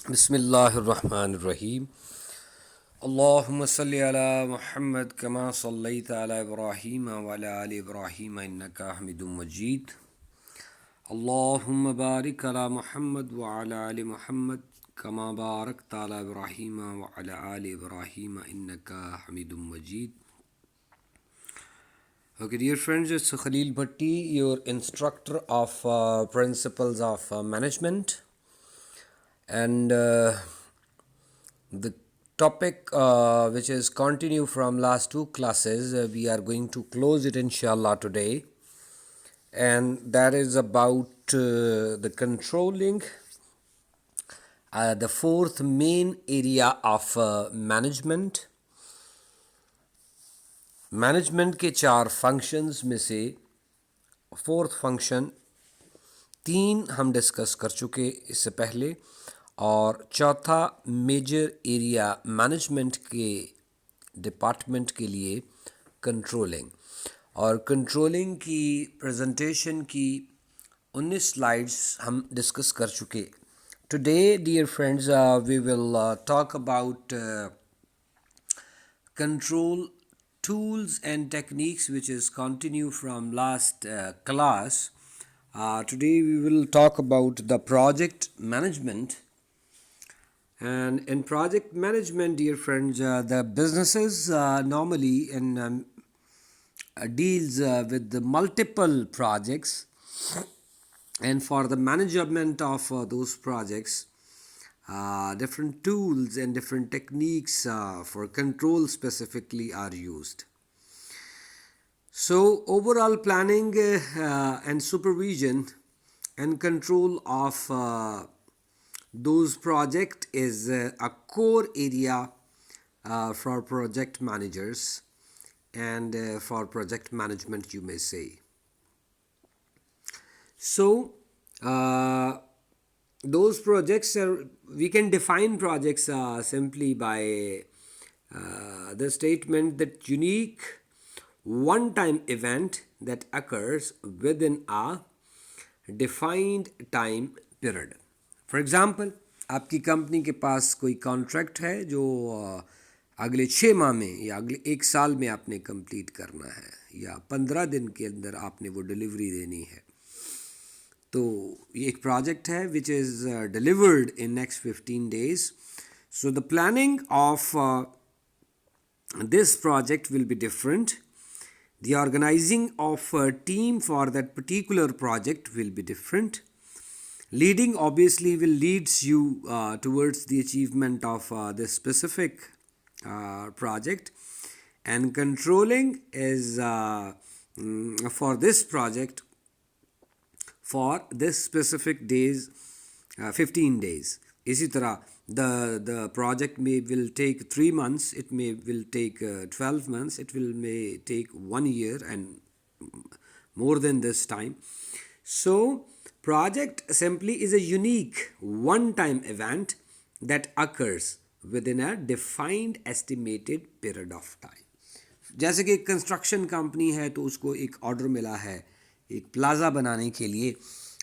बिस्मिल्लाहिर्रहमानिर्रहीम। अल्लाहुम्मा सल्लि अला मुहम्मद कमा सल्लैता अला इब्राहीम व अला आलि इब्राहीम इन्नका हमीदुम मजीद। अल्लाहुम्मा बारिक अला मुहम्मद व अला आलि मुहम्मद कमा बारकता अला इब्राहीम व अला आलि इब्राहीम इन्नका हमीदुम मजीद। Okay, dear friends, it's Khalil Bhatti, your instructor of principles of management, and the topic which is continue from last two classes, we are going to close it inshallah today, and that is about the controlling, the fourth main area of management. Management के चार functions में से fourth function तीन हम discuss कर चुके इससे पहले, और चौथा मेजर एरिया मैनेजमेंट के डिपार्टमेंट के लिए कंट्रोलिंग। और कंट्रोलिंग की प्रेजेंटेशन की 19 स्लाइड्स हम डिस्कस कर चुके। Today dear friends, we will talk about control tools and techniques, which is continue from last class. Today we will talk about the project management. And in project management, dear friends, the businesses normally deals with the multiple projects, and for the management of those projects, different tools and different techniques for control specifically are used. So overall planning and supervision and control of those project is a core area for project managers and for project management, you may say. So those projects are, we can define projects simply by the statement that unique one-time event that occurs within a defined time period. For example, आपकी company के पास कोई contract है जो अगले 6 माह में या अगले 1 साल में आपने कंप्लीट करना है, या 15 दिन के अंदर आपने वो डिलीवरी देनी है। तो ये एक प्रोजेक्ट है which is delivered in next 15 days. So the planning of this project will be different. The organizing of a team for that particular project will be different. Leading obviously will leads you towards the achievement of this specific project, and controlling is for this project for this specific days, 15 days. इसी तरह the project will take 3 months, it will take 12 months, it may take 1 year and more than this time. So project simply is a unique one time event that occurs within a defined estimated period of time. जैसे कि construction company है तो उसको एक order मिला है एक plaza बनाने के लिए,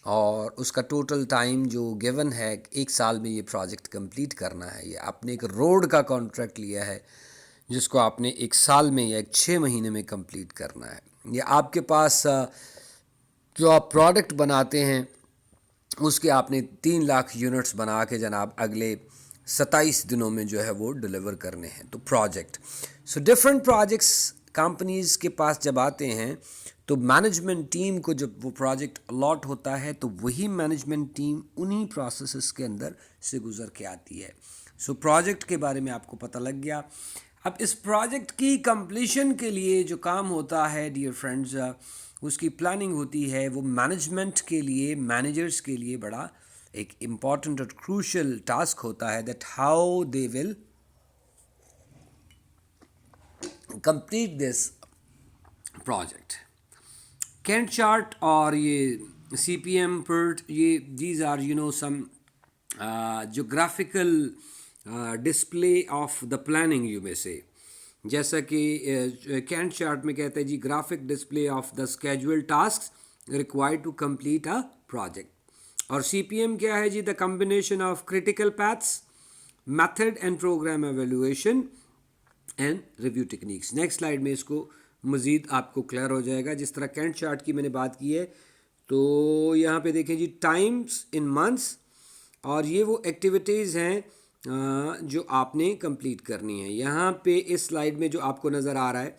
और उसका टोटल टाइम जो गिवन है 1 साल में ये प्रोजेक्ट कंप्लीट करना है। या आपने एक रोड का कॉन्ट्रैक्ट लिया है जिसको आपने 1 साल में या 6 महीने में कंप्लीट करना है। या आपके पास जो आप प्रोडक्ट बनाते हैं उसके आपने 3 लाख यूनिट्स बना के जनाब अगले 27 दिनों में जो है वो डिलीवर करने हैं, तो project. So different projects companies के पास जब आते हैं तो मैनेजमेंट टीम को जब वो प्रोजेक्ट अलॉट होता है तो वही मैनेजमेंट टीम उन्हीं प्रोसेसेस के अंदर से गुजर के आती है। सो प्रोजेक्ट के बारे में आपको पता लग गया। अब इस प्रोजेक्ट की कंप्लीशन के लिए जो काम होता है डियर फ्रेंड्स, उसकी प्लानिंग होती है, वो मैनेजमेंट के लिए, मैनेजर्स के लिए बड़ा एक इम्पॉर्टेंट और क्रूशल टास्क होता है, that how they will complete this project. Gantt chart और ये CPM PERT, ये these are some geographical display of the planning, you may say. जैसा कि कैंट चार्ट में कहते हैं जी, graphic display of the scheduled tasks required to complete a project. और CPM क्या है जी? The combination of critical paths, method and program evaluation and review techniques. Next slide में इसको मज़ीद आपको क्लियर हो जाएगा। जिस तरह कैंट चार्ट की मैंने बात की है, तो यहाँ पे देखें जी, टाइम्स इन मंथ्स, और ये वो एक्टिविटीज़ हैं जो आपने कंप्लीट करनी है। यहाँ पे इस स्लाइड में जो आपको नज़र आ रहा है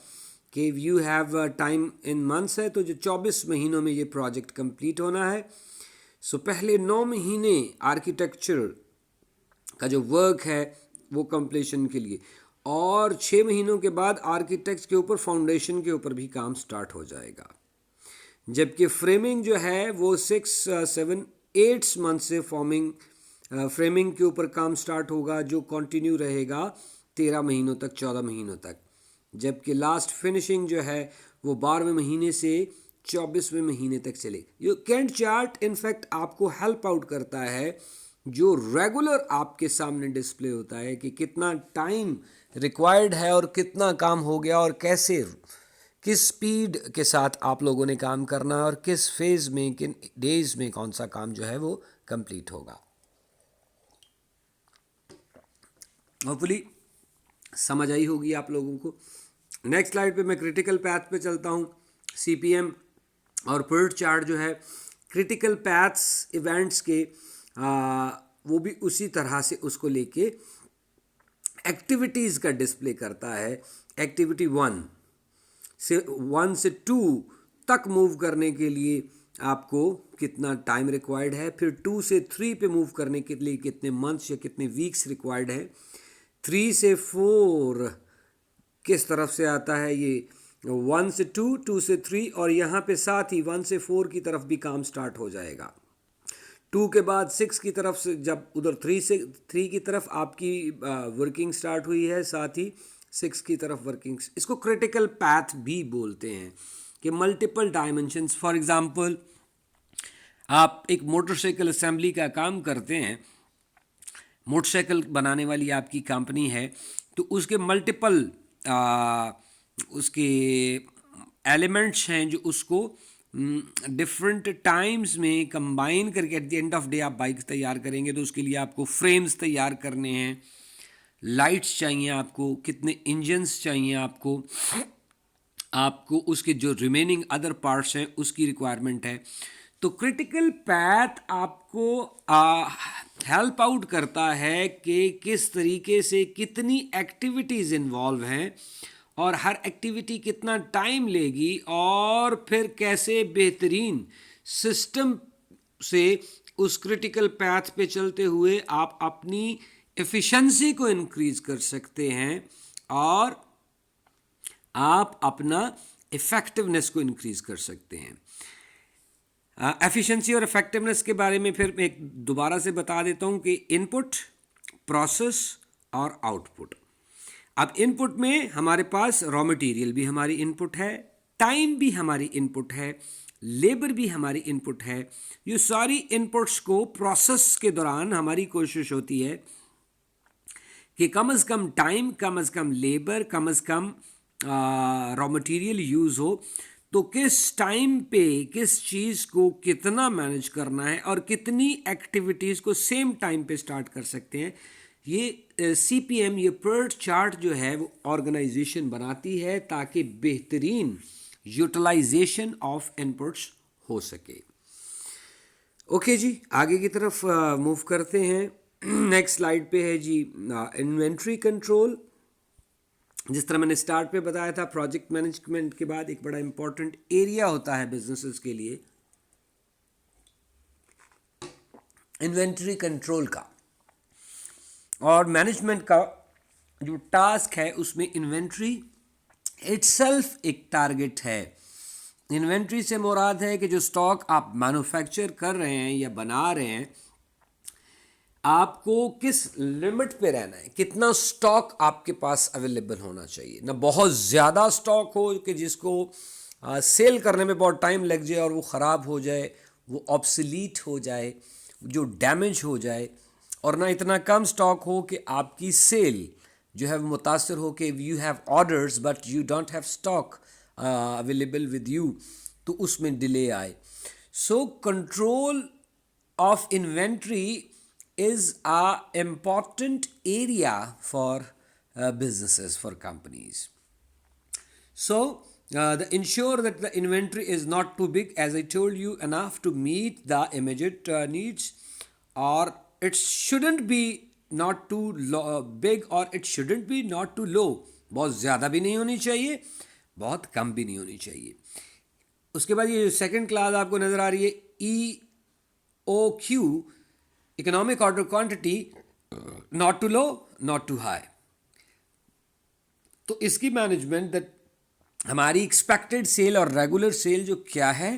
कि you have time in months है, तो जो 24 महीनों में ये प्रोजेक्ट कंप्लीट होना है। सो पहले 9 महीने आर्किटेक्चर का जो वर्क है वो कंप्लीशन के लिए, और 6 महीनों के बाद आर्किटेक्ट के ऊपर फाउंडेशन के ऊपर भी काम स्टार्ट हो जाएगा। जबकि फ्रेमिंग जो है वो 6-7-8 मंथ से फ्रेमिंग के ऊपर काम स्टार्ट होगा, जो कंटिन्यू रहेगा 13 महीनों तक, 14 महीनों तक। जबकि लास्ट फिनिशिंग जो है वो 12वें महीने से 24वें महीने तक चले। ये कैंट चार्ट इनफैक्ट आपको हेल्प आउट करता है, जो रेगुलर आपके सामने डिस्प्ले होता है कि कितना टाइम रिक्वायर्ड है और कितना काम हो गया, और कैसे, किस स्पीड के साथ आप लोगों ने काम करना है, और किस फेज़ में, किन डेज में कौन सा काम जो है वो कंप्लीट होगा। होपफुली समझ आई होगी आप लोगों को। नेक्स्ट स्लाइड पे मैं क्रिटिकल पैथ पे चलता हूँ। CPM और PERT चार्ट जो है क्रिटिकल पैथ्स इवेंट्स के वो भी उसी तरह से उसको लेके एक्टिविटीज़ का डिस्प्ले करता है। एक्टिविटी 1 से 2 तक मूव करने के लिए आपको कितना टाइम रिक्वायर्ड है, फिर 2 से 3 पे मूव करने के लिए कितने मंथ्स या कितने वीक्स रिक्वायर्ड है, 3 से 4 किस तरफ से आता है, ये 1 से 2, 2 से 3, और यहाँ पे साथ ही 1 से 4 की तरफ भी काम स्टार्ट हो जाएगा। 2 के बाद 6 की तरफ से, जब उधर 3 की तरफ आपकी वर्किंग स्टार्ट हुई है, साथ ही 6 की तरफ वर्किंग। इसको क्रिटिकल पैथ भी बोलते हैं कि मल्टीपल डायमेंशंस। फॉर एग्जांपल, आप एक मोटरसाइकिल असेंबली का काम करते हैं, मोटरसाइकिल बनाने वाली आपकी कंपनी है, तो उसके मल्टीपल उसके एलिमेंट्स हैं जो उसको डिफरेंट टाइम्स में कंबाइन करके at the end of day आप बाइक तैयार करेंगे। तो उसके लिए आपको फ्रेम्स तैयार करने हैं, लाइट्स चाहिए आपको, कितने इंजन्स चाहिए आपको उसके जो रिमेनिंग अदर पार्ट्स हैं उसकी रिक्वायरमेंट है। तो क्रिटिकल पैथ आपको हेल्प आउट करता है कि किस तरीके से कितनी एक्टिविटीज़ इन्वॉल्व हैं, और हर एक्टिविटी कितना टाइम लेगी, और फिर कैसे बेहतरीन सिस्टम से उस क्रिटिकल पैथ पे चलते हुए आप अपनी एफिशिएंसी को इंक्रीज कर सकते हैं, और आप अपना इफ़ेक्टिवनेस को इंक्रीज कर सकते हैं। एफिशिएंसी और इफ़ेक्टिवनेस के बारे में फिर एक दोबारा से बता देता हूँ कि इनपुट, प्रोसेस और आउटपुट। अब इनपुट में हमारे पास रॉ मटेरियल भी हमारी इनपुट है, टाइम भी हमारी इनपुट है, लेबर भी हमारी इनपुट है। ये सारी इनपुट्स को प्रोसेस के दौरान हमारी कोशिश होती है कि कम से कम टाइम, कम से कम लेबर, कम से कम रॉ मटेरियल यूज़ हो। तो किस टाइम पे किस चीज़ को कितना मैनेज करना है, और कितनी एक्टिविटीज़ को सेम टाइम पे स्टार्ट कर सकते हैं, ये CPM, ये PERT चार्ट जो है वो ऑर्गेनाइजेशन बनाती है ताकि बेहतरीन यूटिलाइजेशन ऑफ इनपुट्स हो सके। ओके जी, आगे की तरफ मूव करते हैं। नेक्स्ट स्लाइड पे है जी इन्वेंट्री कंट्रोल। जिस तरह मैंने स्टार्ट पे बताया था, प्रोजेक्ट मैनेजमेंट के बाद एक बड़ा इंपॉर्टेंट एरिया होता है बिजनेसेस के लिए इन्वेंट्री कंट्रोल का, और मैनेजमेंट का जो टास्क है उसमें इन्वेंट्री इटसेल्फ एक टारगेट है। इन्वेंट्री से मुराद है कि जो स्टॉक आप मैन्युफैक्चर कर रहे हैं या बना रहे हैं, आपको किस लिमिट पे रहना है, कितना स्टॉक आपके पास अवेलेबल होना चाहिए। ना बहुत ज़्यादा स्टॉक हो कि जिसको सेल करने में बहुत टाइम लग जाए और वो ख़राब हो जाए, वो ऑब्सलीट हो जाए, जो डैमेज हो जाए, और ना इतना कम स्टॉक हो कि आपकी सेल जो है मुतासर हो कि you have orders but you don't have stock available with you, तो उसमें डिले आए। So control of inventory is a important area for businesses, for companies. So, ensure that the inventory is not too big, as I told you, enough to meet the immediate needs, or it shouldn't be not too big, or it shouldn't be not too low. बहुत ज़्यादा भी नहीं होनी चाहिए, बहुत कम भी नहीं होनी चाहिए. उसके बाद ये जो सेकंड क्लास आपको नज़र आ रही है, E O Q, economic order quantity, not too low not too high. तो इसकी मैनेजमेंट दैट हमारी एक्सपेक्टेड सेल और रेगुलर सेल जो क्या है,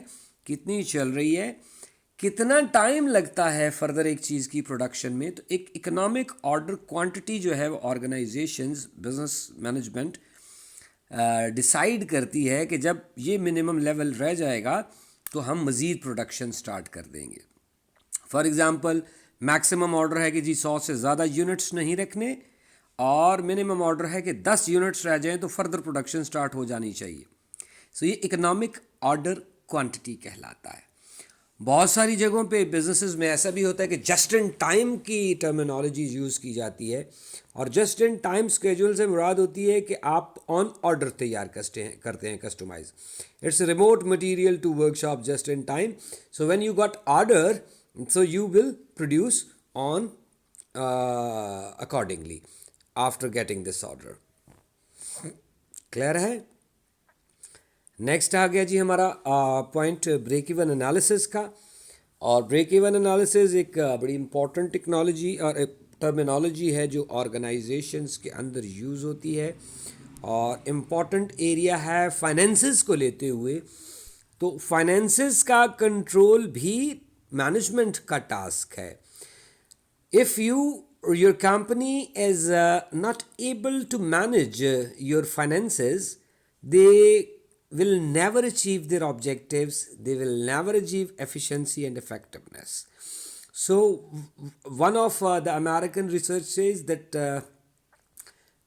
कितनी चल रही है, कितना टाइम लगता है फर्दर एक चीज़ की प्रोडक्शन में. तो एक इकोनॉमिक ऑर्डर क्वांटिटी जो है वो ऑर्गेनाइजेशंस, बिजनेस मैनेजमेंट डिसाइड करती है कि जब ये मिनिमम लेवल रह जाएगा तो हम मज़ीद प्रोडक्शन स्टार्ट कर देंगे. फॉर एग्ज़ाम्पल, मैक्सिमम ऑर्डर है कि जी 100 से ज़्यादा यूनिट्स नहीं रखने, और मिनिमम ऑर्डर है कि 10 यूनिट्स रह जाएं तो फर्दर प्रोडक्शन स्टार्ट हो जानी चाहिए. सो ये इकोनॉमिक ऑर्डर क्वांटिटी कहलाता है. बहुत सारी जगहों पे बिजनेसेस में ऐसा भी होता है कि जस्ट इन टाइम की टर्मिनोलॉजी यूज़ की जाती है, और जस्ट इन टाइम स्केड्यूल से मुराद होती है कि आप ऑन ऑर्डर तैयार करते हैं customise. It's remote material to workshop just in time. So when you got order, so you will produce on accordingly after getting this order. Clear है? नेक्स्ट आ गया जी हमारा पॉइंट ब्रेक इवन एनालिसिस का. और ब्रेक इवन एनालिसिस एक बड़ी important technology और टर्मिनोलॉजी है जो ऑर्गेनाइजेशंस के अंदर यूज़ होती है, और इम्पॉर्टेंट एरिया है फाइनेंसेस को लेते हुए. तो फाइनेंसेस का कंट्रोल भी मैनेजमेंट का टास्क है. If your company is not able to manage your finances, they will never achieve their objectives. They will never achieve efficiency and effectiveness. So, one of the American research says that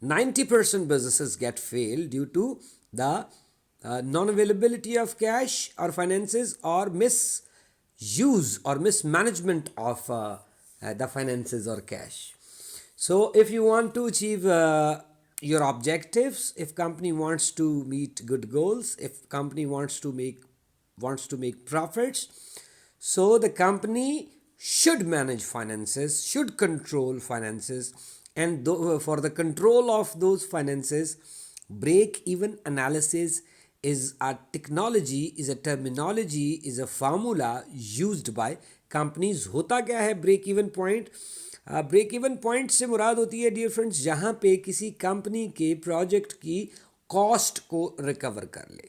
90% businesses get failed due to the non-availability of cash or finances, or misuse or mismanagement of the finances or cash. So if you want to achieve your objectives, if company wants to meet good goals, if company wants to make profits, so the company should manage finances, should control finances, and for the control of those finances, break even analysis is a technology, is a terminology, is a formula used by companies. होता क्या है break even point? Break even point से मुराद होती है, dear friends, जहाँ पे किसी कंपनी के प्रोजेक्ट की कॉस्ट को रिकवर कर ले.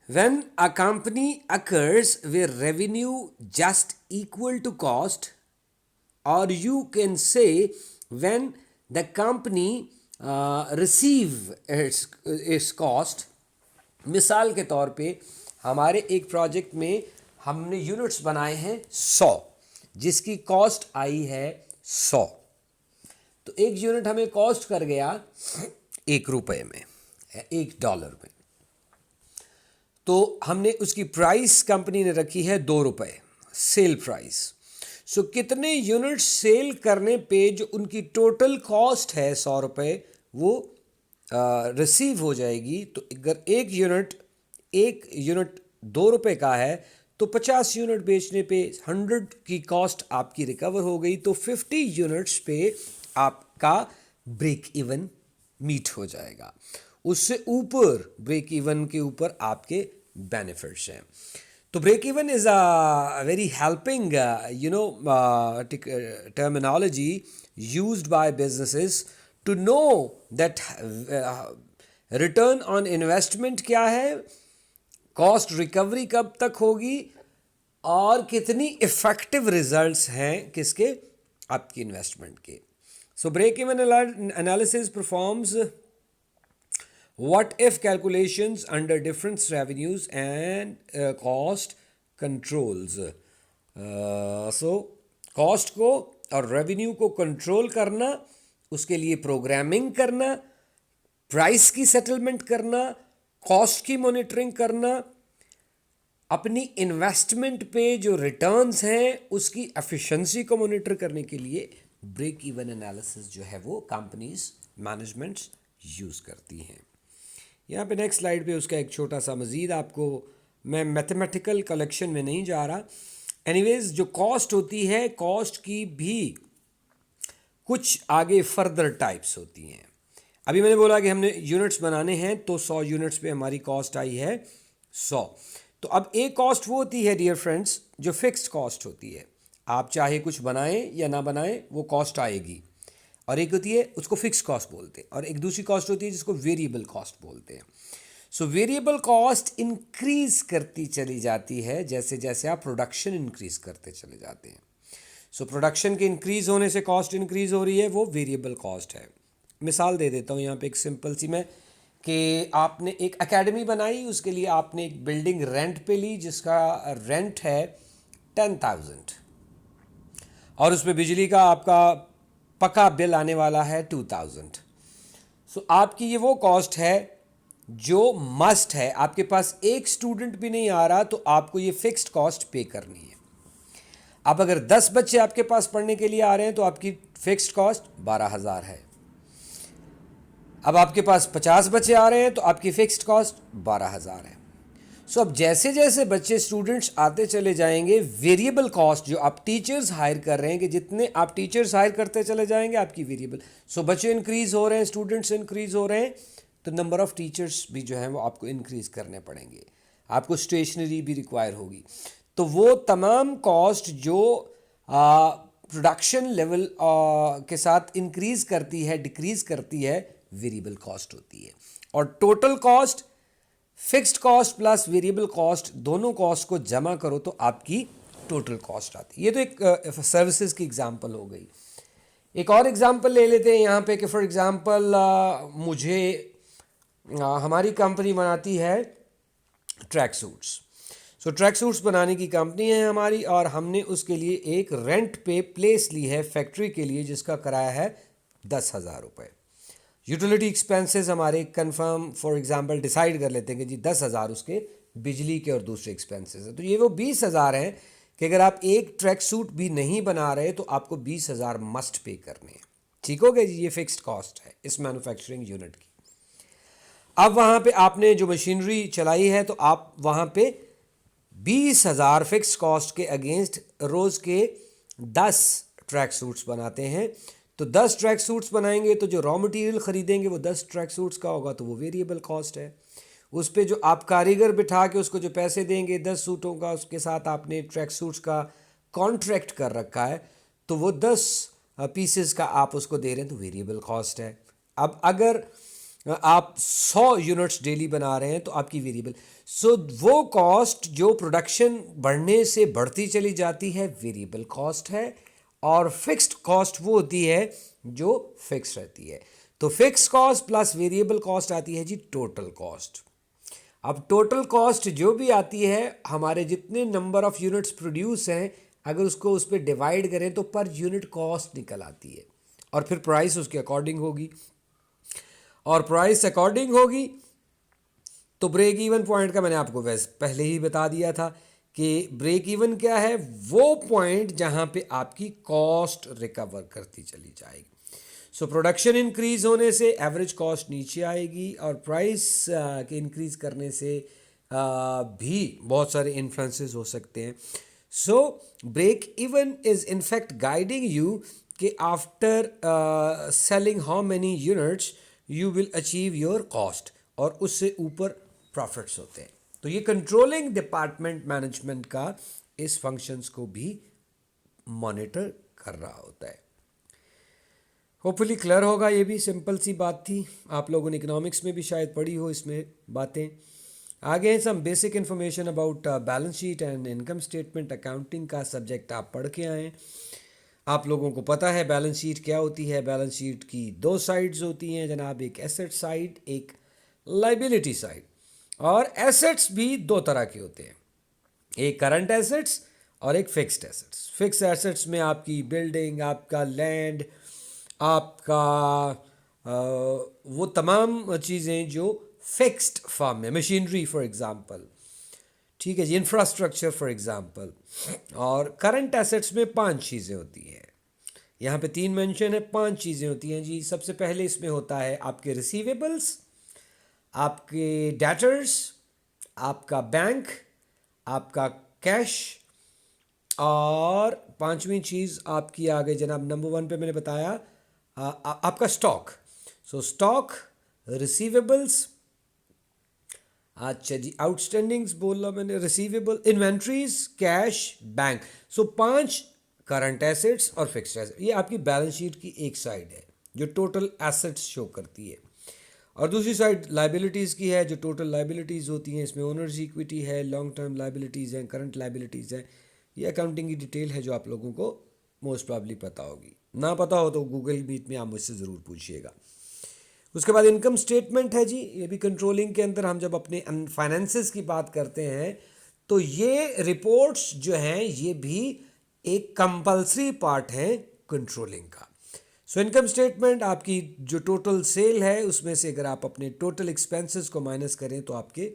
When a company occurs where revenue just equal to cost, or you can say when the company receive its cost. मिसाल के तौर पे हमारे एक प्रोजेक्ट में हमने यूनिट्स बनाए हैं 100, जिसकी कॉस्ट आई है 100. तो एक यूनिट हमें कॉस्ट कर गया ₹1 में, $1 में. तो हमने उसकी प्राइस कंपनी ने रखी है ₹2, सेल प्राइस. सो कितने यूनिट सेल करने पे जो उनकी टोटल कॉस्ट है ₹100 वो रिसीव हो जाएगी. तो अगर एक यूनिट ₹2 का है तो 50 यूनिट बेचने पे 100 की कॉस्ट आपकी रिकवर हो गई. तो 50 यूनिट्स पे आपका ब्रेक इवन मीट हो जाएगा. उससे ऊपर ब्रेक इवन के ऊपर आपके बेनिफिट्स हैं. तो break even is a very helping terminology used by businesses to know that return on investment क्या है, कॉस्ट रिकवरी कब तक होगी, और कितनी इफेक्टिव रिजल्ट्स हैं किसके, आपकी इन्वेस्टमेंट के. So break even analysis performs what if calculations under different revenues and cost controls. So cost को और रेवेन्यू को कंट्रोल करना, उसके लिए प्रोग्रामिंग करना, प्राइस की सेटलमेंट करना, कॉस्ट की मॉनिटरिंग करना, अपनी इन्वेस्टमेंट पे जो रिटर्न्स हैं उसकी एफिशिएंसी को मॉनिटर करने के लिए ब्रेक इवन एनालिसिस जो है वो कंपनीज मैनेजमेंट्स यूज़ करती हैं। यहाँ पे नेक्स्ट स्लाइड पे उसका एक छोटा सा मज़ीद आपको, मैं मैथमेटिकल कलेक्शन में नहीं जा रहा, एनीवेज जो कॉस्ट होती है, कॉस्ट की भी कुछ आगे फर्दर टाइप्स होती हैं। अभी मैंने बोला कि हमने यूनिट्स बनाने हैं तो 100 यूनिट्स पे हमारी कॉस्ट आई है 100। तो अब एक कॉस्ट वो होती है डियर फ्रेंड्स जो फिक्स्ड कॉस्ट होती है, आप चाहे कुछ बनाएं या ना बनाएं वो कॉस्ट आएगी, और एक होती है उसको फिक्स कॉस्ट बोलते हैं, और एक दूसरी कॉस्ट होती है जिसको वेरिएबल कॉस्ट बोलते हैं। सो वेरिएबल कॉस्ट इंक्रीज करती चली जाती है जैसे जैसे आप प्रोडक्शन इंक्रीज करते चले जाते हैं। सो प्रोडक्शन के इंक्रीज होने से कॉस्ट इंक्रीज हो रही है, वो वेरिएबल कॉस्ट है। मिसाल दे देता हूँ यहाँ पे एक सिंपल सी मैं, कि आपने एक एकेडमी बनाई, उसके लिए आपने एक बिल्डिंग रेंट पे ली जिसका रेंट है 10,000, और उस पर बिजली का आपका पक्का बिल आने वाला है 2,000। सो आपकी ये वो कॉस्ट है जो मस्ट है, आपके पास एक स्टूडेंट भी नहीं आ रहा तो आपको ये फिक्स्ड कॉस्ट पे करनी है। अब अगर 10 बच्चे आपके पास पढ़ने के लिए आ रहे हैं तो आपकी फिक्स्ड कॉस्ट 12,000 है। अब आपके पास 50 बच्चे आ रहे हैं तो आपकी फिक्स्ड कॉस्ट 12,000 है। सो अब जैसे जैसे बच्चे स्टूडेंट्स आते चले जाएंगे, वेरिएबल कॉस्ट जो आप टीचर्स हायर कर रहे हैं, कि जितने आप टीचर्स हायर करते चले जाएंगे आपकी वेरिएबल, सो बच्चे इंक्रीज हो रहे हैं, स्टूडेंट्स इंक्रीज हो रहे हैं, तो नंबर ऑफ टीचर्स भी जो है वो आपको इंक्रीज करने पड़ेंगे, आपको स्टेशनरी भी रिक्वायर होगी। तो वो तमाम कॉस्ट जो प्रोडक्शन लेवल के साथ इंक्रीज करती है, डिक्रीज करती है, वेरिएबल कॉस्ट होती है। और total cost, fixed cost plus variable cost, दोनों कॉस्ट को जमा करो तो आपकी टोटल कॉस्ट आती है। ये तो एक सर्विसेज की एग्जांपल हो गई। एक और एग्जांपल ले लेते हैं यहाँ पे कि फॉर एग्जांपल मुझे हमारी कंपनी बनाती है ट्रैक सूट्स। सो ट्रैक सूट्स बनाने की कंपनी है हमारी, और हमने उसके लिए एक रेंट पे प्लेस ली है फैक्ट्री के लिए जिसका किराया है 10,000 रुपये। यूटिलिटी एक्सपेंसेस हमारे कंफर्म फॉर एग्जांपल डिसाइड कर लेते हैं कि जी 10,000 उसके बिजली के और दूसरे एक्सपेंसेस है, तो ये वो 20,000 हैं कि अगर आप एक ट्रैक सूट भी नहीं बना रहे तो आपको 20,000 मस्ट पे करने हैं। ठीक हो गया जी, ये फिक्स्ड कॉस्ट है इस मैन्युफैक्चरिंग यूनिट की। अब वहाँ पे आपने जो मशीनरी चलाई है तो आप वहाँ पे 20,000 फिक्स कॉस्ट के अगेंस्ट रोज़ के 10 ट्रैक सूट्स बनाते हैं। तो 10 ट्रैक सूट्स बनाएंगे तो जो रॉ मटेरियल ख़रीदेंगे वो 10 ट्रैक सूट्स का होगा, तो वो वेरिएबल कॉस्ट है। उस पे जो आप कारीगर बिठा के उसको जो पैसे देंगे 10 सूटों का, उसके साथ आपने ट्रैक सूट्स का कॉन्ट्रैक्ट कर रखा है, तो वो 10 पीसेस का आप उसको दे रहे हैं, तो वेरिएबल कॉस्ट है। अब अगर आप 100 यूनिट्स डेली बना रहे हैं तो आपकी वेरिएबल, सो वो कॉस्ट जो प्रोडक्शन बढ़ने से बढ़ती चली जाती है वेरिएबल कॉस्ट है, और फिक्स्ड कॉस्ट वो होती है जो फिक्स रहती है। तो fix cost plus variable cost आती है जी टोटल कॉस्ट। अब टोटल कॉस्ट जो भी आती है, हमारे जितने नंबर ऑफ यूनिट्स प्रोड्यूस हैं, अगर उसको उस पर डिवाइड करें तो पर यूनिट कॉस्ट निकल आती है, और फिर प्राइस उसके अकॉर्डिंग होगी, और प्राइस अकॉर्डिंग होगी तो ब्रेक इवन पॉइंट का मैंने आपको वैसे पहले ही बता दिया था कि ब्रेक इवन क्या है, वो पॉइंट जहाँ पे आपकी कॉस्ट रिकवर करती चली जाएगी। सो प्रोडक्शन इंक्रीज होने से एवरेज कॉस्ट नीचे आएगी, और प्राइस के इंक्रीज करने से भी बहुत सारे इन्फ्लुएंसेस हो सकते हैं। So break even is in fact guiding you कि after selling how many units you will achieve your cost, और उससे ऊपर प्रॉफिट्स होते हैं। तो ये कंट्रोलिंग डिपार्टमेंट मैनेजमेंट का इस फंक्शंस को भी मॉनिटर कर रहा होता है। होपफुली क्लियर होगा, ये भी सिंपल सी बात थी, आप लोगों ने इकोनॉमिक्स में भी शायद पढ़ी हो इसमें बातें। आगे some basic information about balance sheet and income statement, accounting का सब्जेक्ट आप पढ़ के आए। आप लोगों को पता है बैलेंस शीट क्या होती है। बैलेंस शीट की 2 साइड्स होती हैं जनाब, एक एसेट साइड, एक लाइबिलिटी साइड। और एसेट्स भी 2 तरह के होते हैं, एक करंट एसेट्स और एक फिक्स्ड एसेट्स। फिक्स्ड एसेट्स में आपकी बिल्डिंग, आपका लैंड, आपका वो तमाम चीज़ें जो फिक्स्ड फॉर्म में, मशीनरी फॉर एग्जांपल, ठीक है जी, इंफ्रास्ट्रक्चर फॉर एग्जांपल। और करंट एसेट्स में 5 चीज़ें होती हैं, यहाँ पे 3 मेंशन है, 5 चीज़ें होती हैं जी। सबसे पहले इसमें होता है आपके रिसीवेबल्स, आपके डेटर्स, आपका बैंक, आपका कैश, और पांचवी चीज़ आपकी आ गई जनाब नंबर 1 पे मैंने बताया आपका स्टॉक। सो स्टॉक, रिसीवेबल्स, अच्छा जी, आउटस्टैंडिंग्स बोला मैंने, रिसीवेबल, इन्वेंट्रीज, कैश, बैंक। सो 5 करंट एसेट्स और फिक्स्ड एसेट्स, ये आपकी बैलेंस शीट की एक साइड है जो टोटल एसेट्स शो करती है, और दूसरी साइड लाइबिलिटीज़ की है जो टोटल लाइबिलिटीज़ होती हैं। इसमें ओनर्स इक्विटी है, लॉन्ग टर्म लाइबिलिटीज़ हैं, करंट लाइबिलिटीज़ हैं। ये अकाउंटिंग की डिटेल है जो आप लोगों को मोस्ट प्रॉब्ली पता होगी, ना पता हो तो गूगल मीट में आप मुझसे ज़रूर पूछिएगा। उसके बाद इनकम स्टेटमेंट है जी, ये भी कंट्रोलिंग के अंदर हम जब अपने फाइनेंसेस की बात करते हैं तो ये रिपोर्ट्स जो हैं ये भी एक कंपलसरी पार्ट है कंट्रोलिंग का। सो इनकम स्टेटमेंट आपकी जो टोटल सेल है उसमें से अगर आप अपने टोटल एक्सपेंसेस को माइनस करें तो आपके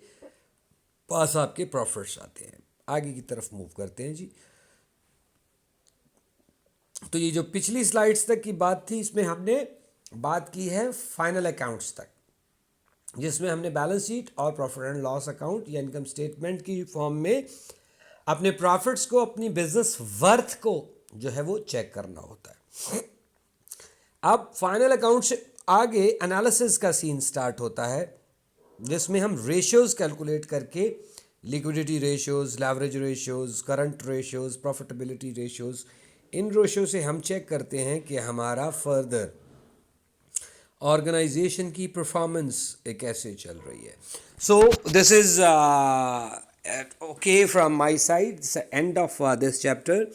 पास आपके प्रॉफिट्स आते हैं। आगे की तरफ मूव करते हैं जी। तो ये जो पिछली स्लाइड्स तक की बात थी इसमें हमने बात की है फाइनल अकाउंट्स तक, जिसमें हमने बैलेंस शीट और प्रॉफिट एंड लॉस अकाउंट या इनकम स्टेटमेंट की फॉर्म में अपने प्रॉफिट्स को, अपनी बिजनेस वर्थ को जो है वो चेक करना होता है। अब फाइनल अकाउंट से आगे एनालिसिस का सीन स्टार्ट होता है, जिसमें हम रेशियोज कैलकुलेट करके liquidity ratios, leverage ratios, current ratios, profitability ratios, in ratio से हम चेक करते हैं कि हमारा फर्दर ऑर्गेनाइजेशन की परफॉर्मेंस कैसे चल रही है। So this is okay from my side, end of this chapter.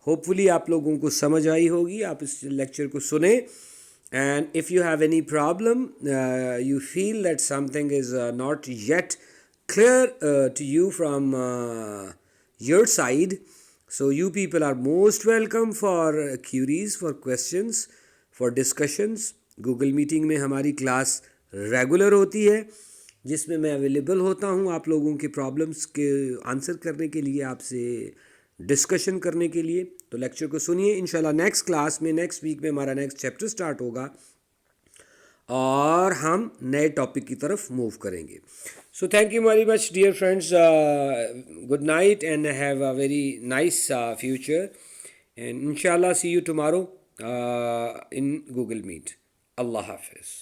Hopefully आप लोगों को समझ आई होगी, आप इस लेक्चर को सुने, and if you have any problem, you feel that something is not yet clear to you from your side, so you people are most welcome for queries, for questions, for discussions. Google meeting में हमारी class regular होती है जिसमें मैं available होता हूँ आप लोगों के प्रॉब्लम्स के आंसर करने के लिए, आपसे डिस्कशन करने के लिए। तो लेक्चर को सुनिए, इंशाल्लाह नेक्स्ट क्लास में, नेक्स्ट वीक में हमारा नेक्स्ट चैप्टर स्टार्ट होगा और हम नए टॉपिक की तरफ मूव करेंगे। So thank you very much dear friends, good night and have a very nice future, and इंशाल्लाह see you tomorrow in Google Meet. अल्लाह हाफिज़।